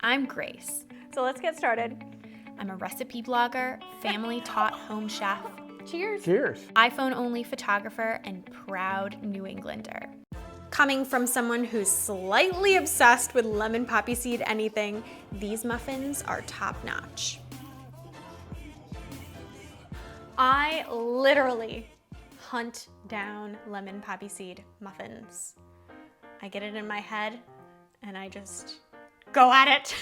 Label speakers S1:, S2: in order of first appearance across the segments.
S1: I'm Grace.
S2: So let's get started.
S1: I'm a recipe blogger, family-taught home chef,
S2: Cheers.
S3: Cheers.
S1: iPhone-only photographer, and proud New Englander.
S2: Coming from someone who's slightly obsessed with lemon poppy seed anything, these muffins are top-notch. I literally hunt down lemon poppy seed muffins. I get it in my head and I just go at it.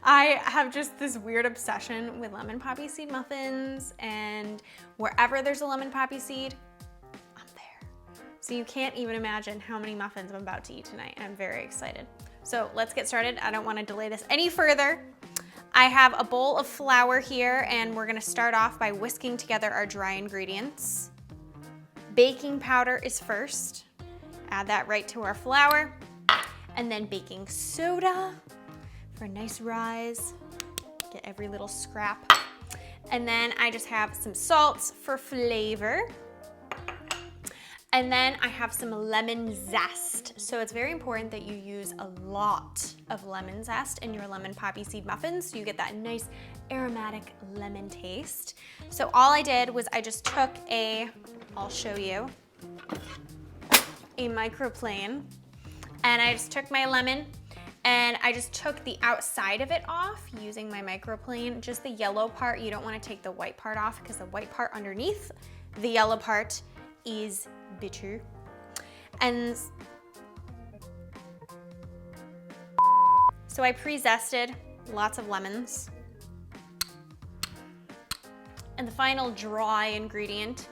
S2: I have just this weird obsession with lemon poppy seed muffins, and wherever there's a lemon poppy seed, I'm there. So you can't even imagine how many muffins I'm about to eat tonight, and I'm very excited. So let's get started. I don't want to delay this any further. I have a bowl of flour here, and we're gonna start off by whisking together our dry ingredients. Baking powder is first. Add that right to our flour. And then baking soda for a nice rise. Get every little scrap. And then I just have some salts for flavor. And then I have some lemon zest. So it's very important that you use a lot of lemon zest in your lemon poppy seed muffins so you get that nice aromatic lemon taste. So all I did was I just took I'll show you, a microplane, and I just took my lemon and I just took the outside of it off using my microplane, just the yellow part. You don't want to take the white part off because the white part underneath the yellow part is bitter. And so I pre-zested lots of lemons. And the final dry ingredient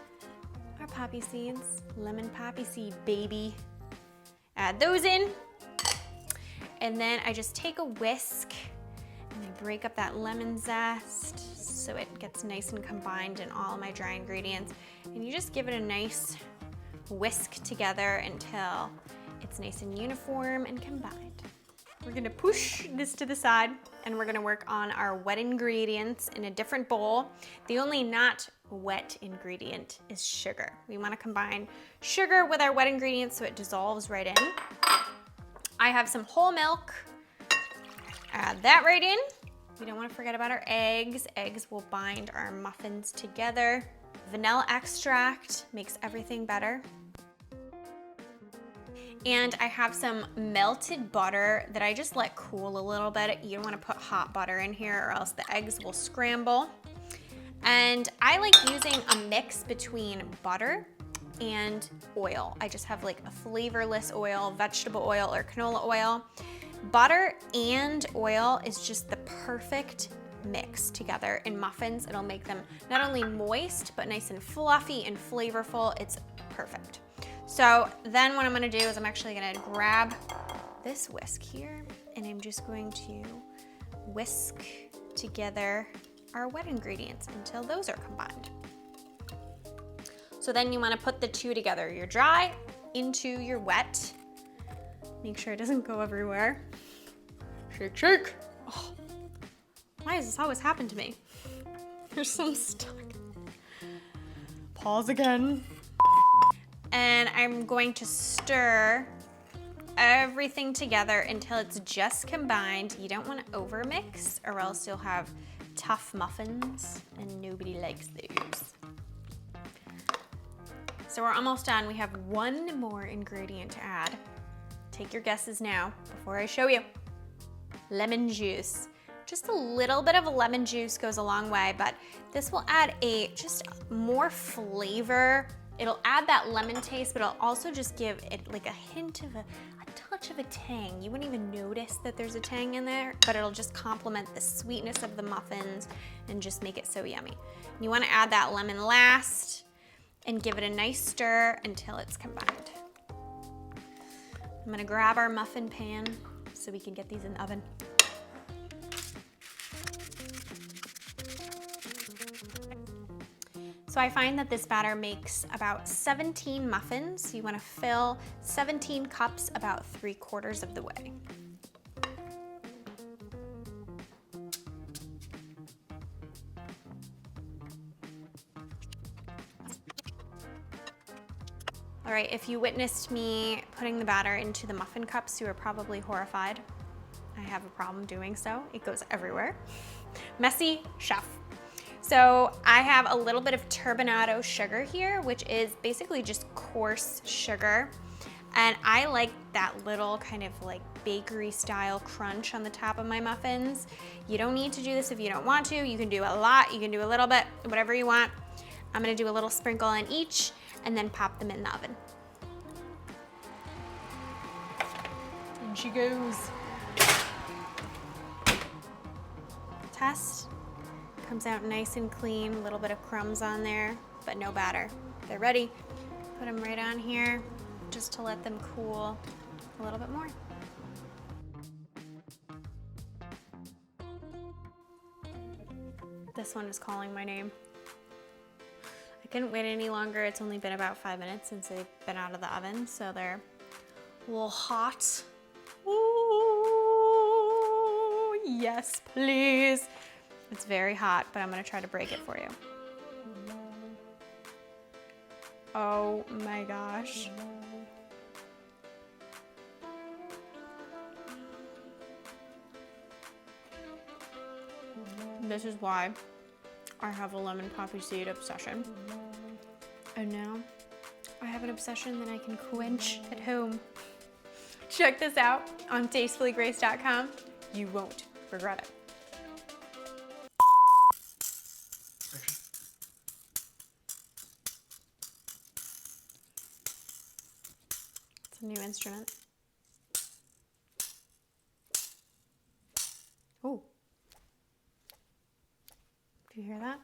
S2: are poppy seeds, lemon poppy seed, baby. Add those in. And then I just take a whisk and I break up that lemon zest so it gets nice and combined in all of my dry ingredients. And you just give it a nice whisk together until it's nice and uniform and combined. We're gonna push this to the side and we're gonna work on our wet ingredients in a different bowl. The only not wet ingredient is sugar. We wanna combine sugar with our wet ingredients so it dissolves right in. I have some whole milk. Add that right in. We don't want to forget about our eggs. Eggs will bind our muffins together. Vanilla extract makes everything better. And I have some melted butter that I just let cool a little bit. You don't want to put hot butter in here or else the eggs will scramble. And I like using a mix between butter and oil. I just have like a flavorless oil, vegetable oil or canola oil. Butter and oil is just the perfect mix together in muffins. It'll make them not only moist, but nice and fluffy and flavorful. It's perfect. So then what I'm gonna do is I'm actually gonna grab this whisk here and I'm just going to whisk together our wet ingredients until those are combined. So then you wanna put the two together, your dry into your wet. Make sure it doesn't go everywhere. Shake, shake. Oh, why does this always happen to me? There's some stuck. Pause again. And I'm going to stir everything together until it's just combined. You don't wanna overmix or else you'll have tough muffins and nobody likes those. So we're almost done. We have one more ingredient to add. Take your guesses now before I show you. Lemon juice. Just a little bit of lemon juice goes a long way, but this will add just more flavor. It'll add that lemon taste, but it'll also just give it like a hint of a touch of a tang. You wouldn't even notice that there's a tang in there, but it'll just complement the sweetness of the muffins and just make it so yummy. You wanna add that lemon last and give it a nice stir until it's combined. I'm gonna grab our muffin pan so we can get these in the oven. So I find that this batter makes about 17 muffins. You wanna fill 17 cups about 3/4 of the way. All right, if you witnessed me putting the batter into the muffin cups, you were probably horrified. I I have a problem doing so. It goes everywhere. Messy chef. So I have a little bit of turbinado sugar here, which is basically just coarse sugar. And I like that little kind of like bakery style crunch on the top of my muffins. You don't need to do this if you don't want to. You can do a lot, you can do a little bit, whatever you want. I'm gonna do a little sprinkle on each and then pop them in the oven. And she goes. Test. Comes out nice and clean, a little bit of crumbs on there, but no batter. They're ready. Put them right on here just to let them cool a little bit more. This one is calling my name. I couldn't wait any longer. It's only been about 5 minutes since they've been out of the oven, so they're a little hot. Ooh, yes, please. It's very hot, but I'm gonna try to break it for you. Oh my gosh. This is why I have a lemon poppy seed obsession. And now I have an obsession that I can quench at home. Check this out on tastefullygrace.com. You won't regret it. It's a new instrument. Oh. Do you hear that?